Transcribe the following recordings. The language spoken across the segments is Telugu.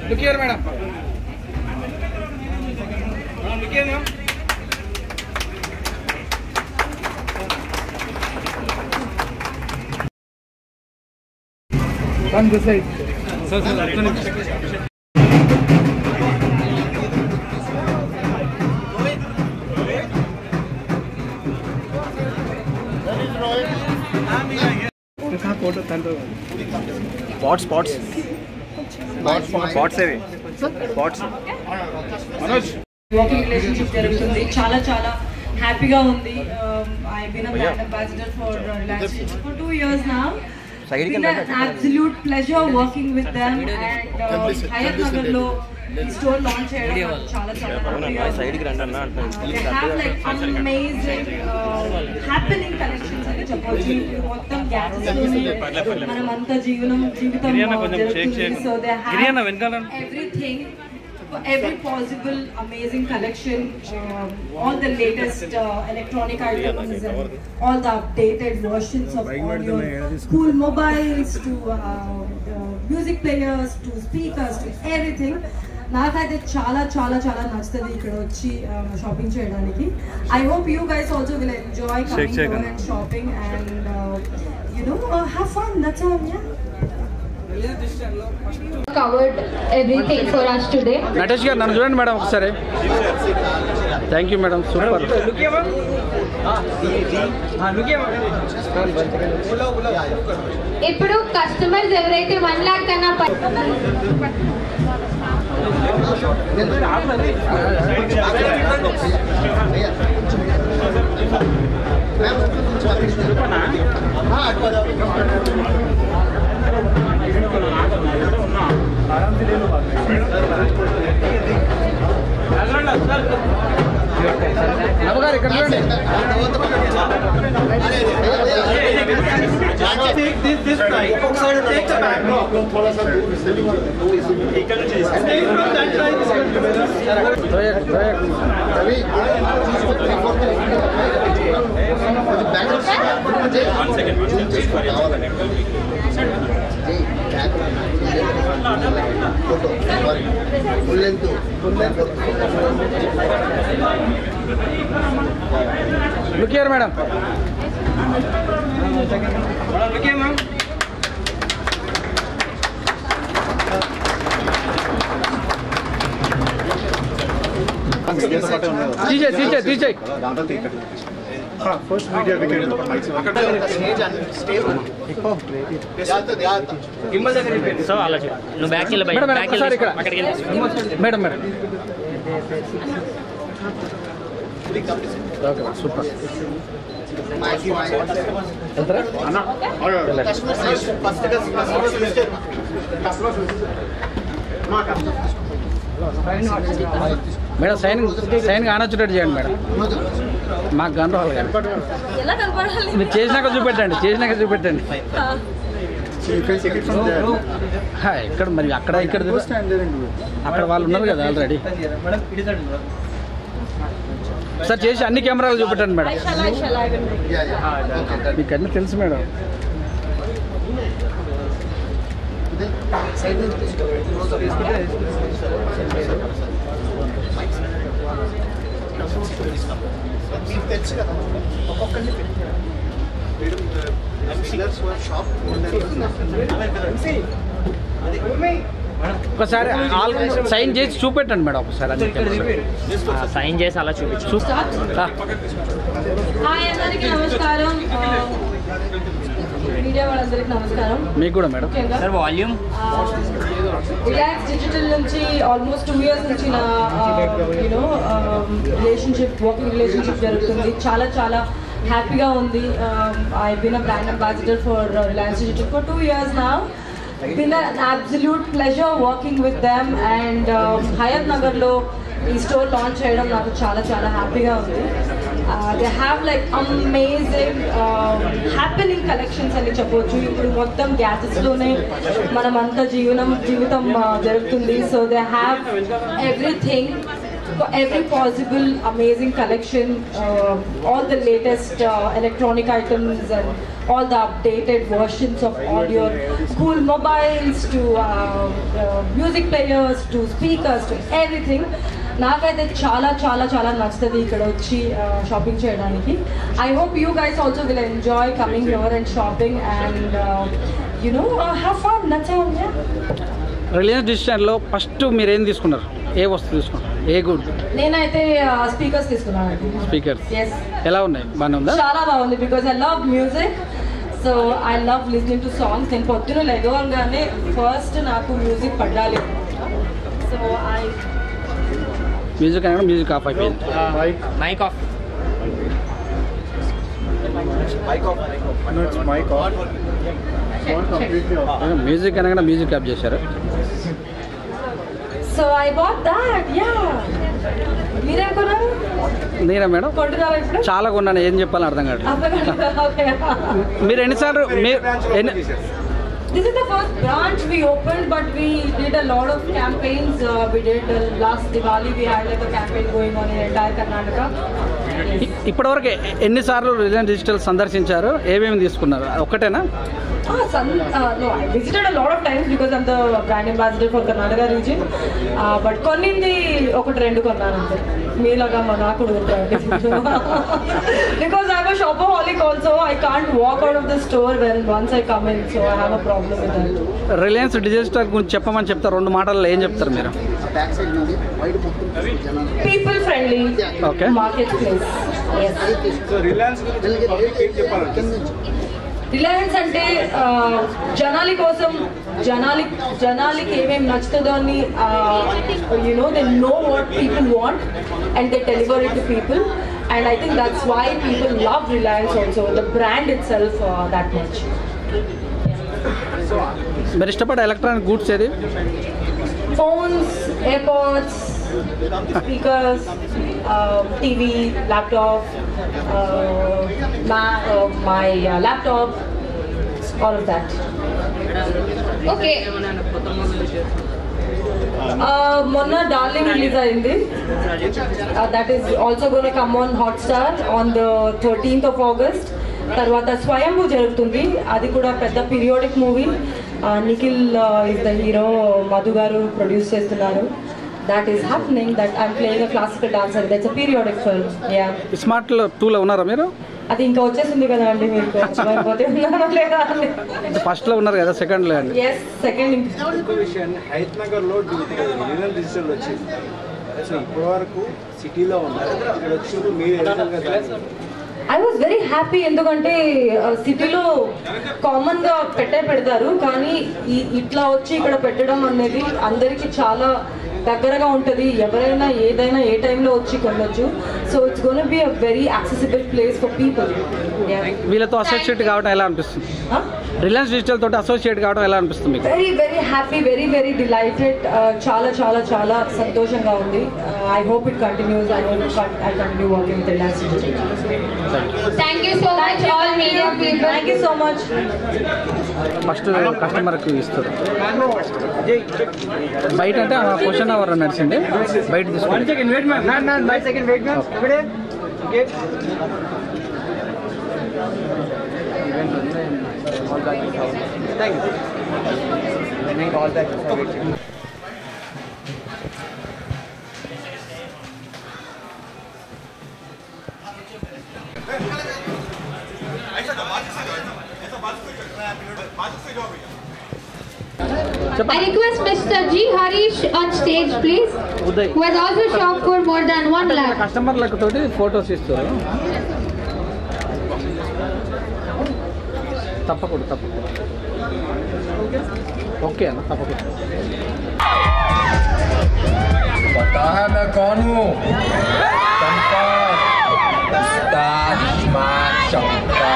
Look here, madam. Look here, ma'am. Come this side. Sir, Spots. Working relationship జరుగుతుంది చాలా చాలా హ్యాపీగా ఉంది. I've been a brand ambassador for last for 2 years now. It's been an absolute pleasure working with them and Hayat Nagar lo store launch చేయడం చాలా చాలా they have like amazing happening collections అని చెప్పొచ్చు. మొత్తం గ్యాస్ మనమంతా జీవితం so they have everything, every possible amazing collection, all the latest electronic items and all the updated versions of all your cool mobiles to music players to speakers to everything. నాకైతే చాలా చాలా చాలా నచ్చుతుంది ఇక్కడ వచ్చి షాపింగ్ చేయడానికి. I hope you guys also will enjoy coming here and shopping and you know have fun. That's all. Covered everything for us today. Natesh గారు నన్ను చూడండి మేడం ఒకసారి. Thank you madam, super. ఇప్పుడు కస్టమర్స్ ఎవరైతే 1 lakh కన్నా నవగారు ఇక్కడ చూడండి. Look here, madam. Look here, ma'am. DJ. First media we can stage and stay on. Gimbal దగ్గర ఇప్పండి. సో అలా నువ్వు బ్యాక్ కి వెళ్ళి బ్యాక్ కి వెళ్ళి అక్కడికి వెళ్ళి madam. Okay super. Madam sign కానొచ్చేటట్టు చేయండి మేడం. మాకు కనరావాలి కానీ మీరు చేసినాక చూపెట్టండి. ఇక్కడ మరి అక్కడ అక్కడ వాళ్ళు ఉన్నారు కదా ఆల్రెడీ. సార్ చేసి అన్ని కెమెరాలు చూపెట్టండి మేడం. మీకు అన్నీ తెలుసు మేడం. తెలుసు కదా ఒక్కొక్కరిని షాప్ ఒకసారి ఆల్ సైన్ చేసి చూపెట్టండి మేడం ఒకసారి. సైన్ చేసి అలా చూపించు. హాయ్ అందరికీ నమస్కారం, మీడియా వాళ్ళందరికీ నమస్కారం. మీకు కూడా madam. Sir volume. Relax digital నుంచి ఆల్మోస్ట్ 2 years నుంచి నా వర్కింగ్ రిలేషన్షిప్ జరుగుతుంది. చాలా చాలా హ్యాపీగా ఉంది. I been a brand ambassador for Reliance digital for 2 years now. Been an absolute pleasure working with them, and హయత్ నగర్లో ఈ స్టోర్ లాంచ్ చేయడం నాకు చాలా చాలా హ్యాపీగా ఉంది. They have like amazing happening collections అని చెప్పొచ్చు. ఇప్పుడు మొత్తం గ్యాజెట్స్లోనే మనమంతా జీవితం జరుగుతుంది. So they have everything, every possible amazing collection, all the latest electronic items and all the updated versions of all your cool mobiles to music players to speakers to everything. నాకైతే చాలా చాలా చాలా నచ్చుతుంది ఇక్కడ వచ్చి షాపింగ్ చేయడానికి. I hope you guys also will enjoy coming here and shopping and have fun. నచ్చా రిలయన్స్ డిజిటల్లో ఫస్ట్ మీరు ఏం తీసుకున్నారు? ఏ వస్తువు తీసుకున్నారు? ఏ గుడ్? నేనైతే స్పీకర్స్ తీసుకున్నాను. Speakers yes. ఎలా ఉన్నాయి? బాగానే ఉందా? చాలా బాగుంది. Because I love music, so I love listening to songs. నేను పొద్దున లేవగానే ఫస్ట్ నాకు మ్యూజిక్ పడాలి. సో మ్యూజిక్ అనగా మ్యూజిక్ ఆఫ్ అయిపోయింది. Mic off. మ్యూజిక్ అనగా మ్యూజిక్ ఆఫ్ చేశారు. So I bought that. Yeah, మీరేం కొన్నారు? నేనా మేడం? కొంటున్నారా ఇప్పుడు? చాలా కొన్నాను, ఏం చెప్పాలని అర్థం కాదు. మీరు ఎన్నిసార్లు This is the first branch we opened, but we did a lot of campaigns. We did last Diwali, we had like a campaign going on in entire Karnataka. ఇప్పటివరకు ఎన్నిసార్లు రిలయన్స్ డిజిటల్ సందర్శించారు? ఏమేమి తీసుకున్నారు? ఒక్కటేనా? No, I visited a lot of times because I'm the brand ambassador for Karnataka region. But కొన్నింది ఒకటి రెండు కొన్నాను అంతే. మీలాగా నాకు because I'm a shopaholic also. I can't walk out of the store when once I come in, so I have a problem with that. Reliance digital గురించి చెప్పమని చెప్తారు, 2 మాటల్లో ఏం చెప్తారు మీరు? People friendly. Okay. Market place. Yes. So Reliance గురించి పబ్లిక్ ఏం చెప్పాలంటే? రిలయన్స్ అంటే జనాలకి ఏమేమి నచ్చుతుందో అని they know what people want and they deliver it to people, and I think that's why people love Reliance also, the brand itself that much. మీరు ఇష్టపడే ఎలక్ట్రానిక్ గూడ్స్ ఏది? Phones, AirPods, speakers, TV, laptop, my laptop, all of that. Okay. Monna Darling release ayindi. That is also going to come on Hotstar on the 13th of August. తర్వాత స్వయంభూ జరుగుతుంది, అది కూడా పెద్ద periodic movie. Nikhil is the hero, Madhu గారు ప్రొడ్యూస్ చేస్తున్నారు. That is happening, that I'm playing a classical dancer. That's a periodic film. Yeah. Smart 2లో ఉన్నారా మీరు? అది ఇంకా వచ్చేసింది కదా అండి, మీకు పోతే ఉన్నారా లేదా? ఫస్ట్లో ఉన్నారు కదా, సెకండ్లో అండి? Yes, second. హయత్ నగర్లో రిలయన్స్ డిజిటల్ వచ్చింది. సో ఇప్పటి వరకు సిటీలో ఉన్నారు, ఇక్కడ వచ్చి మీరు I was very happy ఎందుకంటే సిటీలో కామన్గా పెడతారు, కానీ ఇట్లా వచ్చి ఇక్కడ పెట్టడం అనేది అందరికీ చాలా దగ్గరగా ఉంటుంది. ఎవరైనా ఏదైనా ఏ టైంలో వచ్చి కొనొచ్చు. So it's gonna be a very accessible place for people. వీళ్ళతో అసోసియేట్ కావడం ఎలా అనిపిస్తుంది? రిలయన్స్ డిజిటల్ తోటి అసోసియేట్ కావడం ఎలా అనిపిస్తుంది మీకు? Very very happy, very very delighted. చాలా చాలా చాలా సంతోషంగా ఉంది. I hope it continues. I hope I continue working with Reliance digital. Thank you so much all media people. Thank you so much. First కస్టమర్కి ఇస్తారు. బయట అంటే క్వశ్చన్ అవర్ నడిచింది, బయట తీసుకోండి. I request Mr. G. Harish on stage, please. Uday Who has also shopped for more than 1 lakh. కస్టమర్లకు తోటి ఫొటోస్ ఇస్తారు. తప్పకుండా ఓకే అన్న తప్పకుండా. पता है मैं कौन हूँ? उस्ताद इस्माइल शंकर.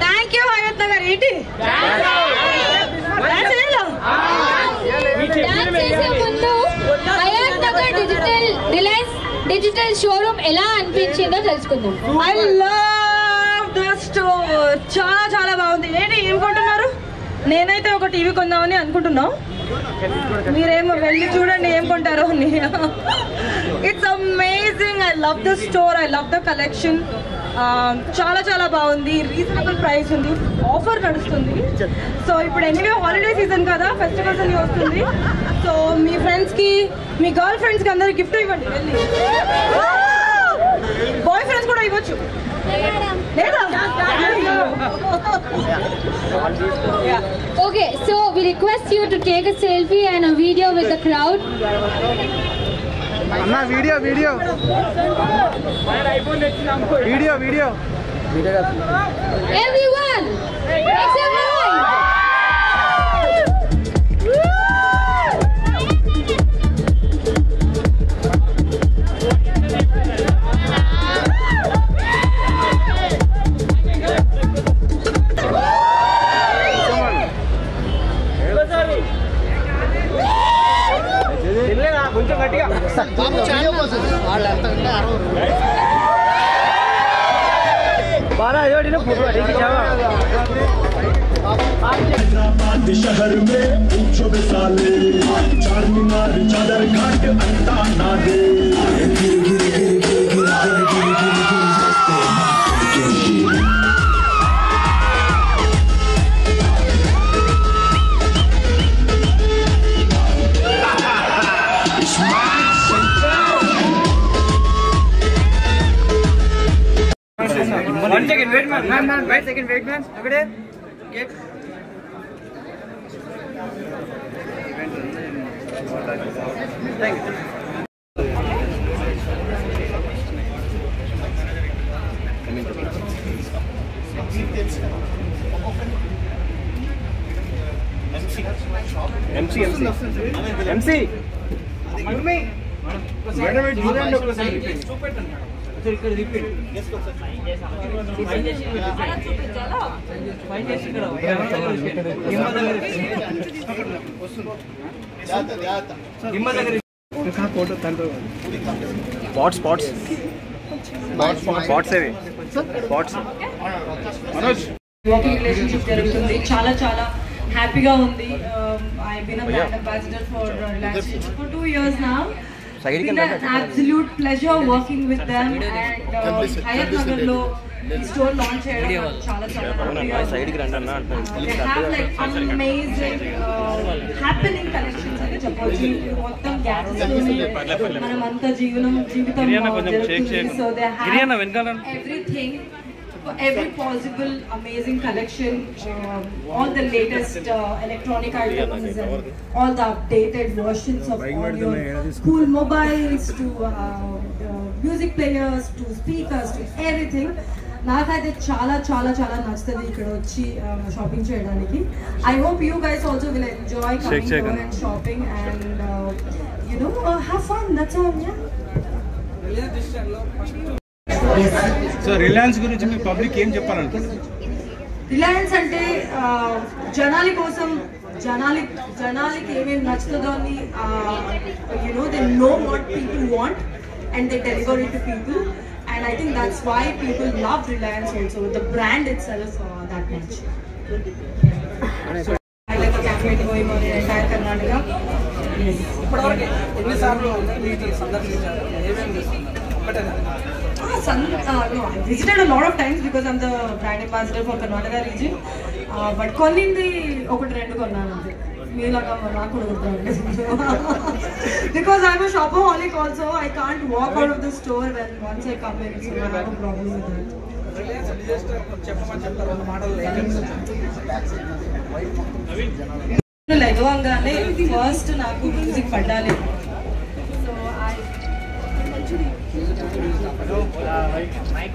థ్యాంక్ యూ హయత్ నగర్ ఏంటి హయత్ నగర్ డిజిటల్ షోరూమ్ ఎలా అనిపించిందో తెలుసుకుందాం. I love the store. చాలా బాగుంది. ఏంటి ఏం కొంటున్నారు? నేనైతే ఒక టీవీ కొందామని అనుకుంటున్నాం. మీరేమో వెళ్ళి చూడండి ఏం కొంటారో అని. It's amazing. I love the store. I love the collection. చాలా బాగుంది. రీజనబుల్ ప్రైస్ ఉంది. ఆఫర్ నడుస్తుంది. సో ఇప్పుడు ఎనీవే హాలిడే సీజన్ కదా, ఫెస్టివల్స్ అని వస్తుంది. సో మీ ఫ్రెండ్స్కి, మీ గర్ల్ ఫ్రెండ్స్కి అందరు గిఫ్ట్ ఇవ్వండి. వెళ్ళి బాయ్ ఫ్రెండ్స్ కూడా ఇవ్వచ్చు. Okay, so we request you to take a selfie and a video with the crowd. అన్న video Everyone, make some noise. కొంచెం గట్టిగా शहर में पूछो साले चारमीनार चादर घाट अंता ना दे One second, wait man. Okay. Get. Thank you. MC. ఇక్కడ రిపీట్ వాకింగ్ రిలేషన్షిప్ జరుగుతుంది. చాలా హ్యాపీగా ఉంది. I been a brand ambassador for Reliance for 2 years now. It's been an absolute pleasure working with them, and Hayat Nagar లో స్టోర్ లాంచ్ చేయడం చాలా they have like amazing happening collections అని చెప్పొచ్చు. మొత్తం గ్యాస్ మనమంతా జీవితం జరుగుతుంది. So they have everything, every possible amazing collection, all the latest electronic items and all the updated versions of all your cool mobiles to music players to speakers to everything. నాకైతే చాలా నచ్చుతుంది ఇక్కడ వచ్చి షాపింగ్ చేయడానికి. I hope you guys also will enjoy coming here and shopping and you know have fun. That's all. So Reliance గురించి మీ పబ్లిక్ ఏం చెప్పాలనుకుంటున్నారు? రిలయన్స్ అంటే జనాలి కోసం, జనాలకి ఏమేమి నచ్చుతుందో అని they know what people want and they deliver it to people. And I think that's why people love Reliance also, the brand itself that much. So I like a campaign going on in entire Karnataka. Yes. No, I visited a lot of times because I'm the brand ambassador for Karnataka region. But konnindi okati rendu konnanu ante. మీలాగా నాకు కూడా because I'm a shopaholic also. I can't walk out of the store when once I come in, so I have a problem with that. లెగవంగానే ఫస్ట్ నాకు మ్యూజిక్ పడ్డాలి. So I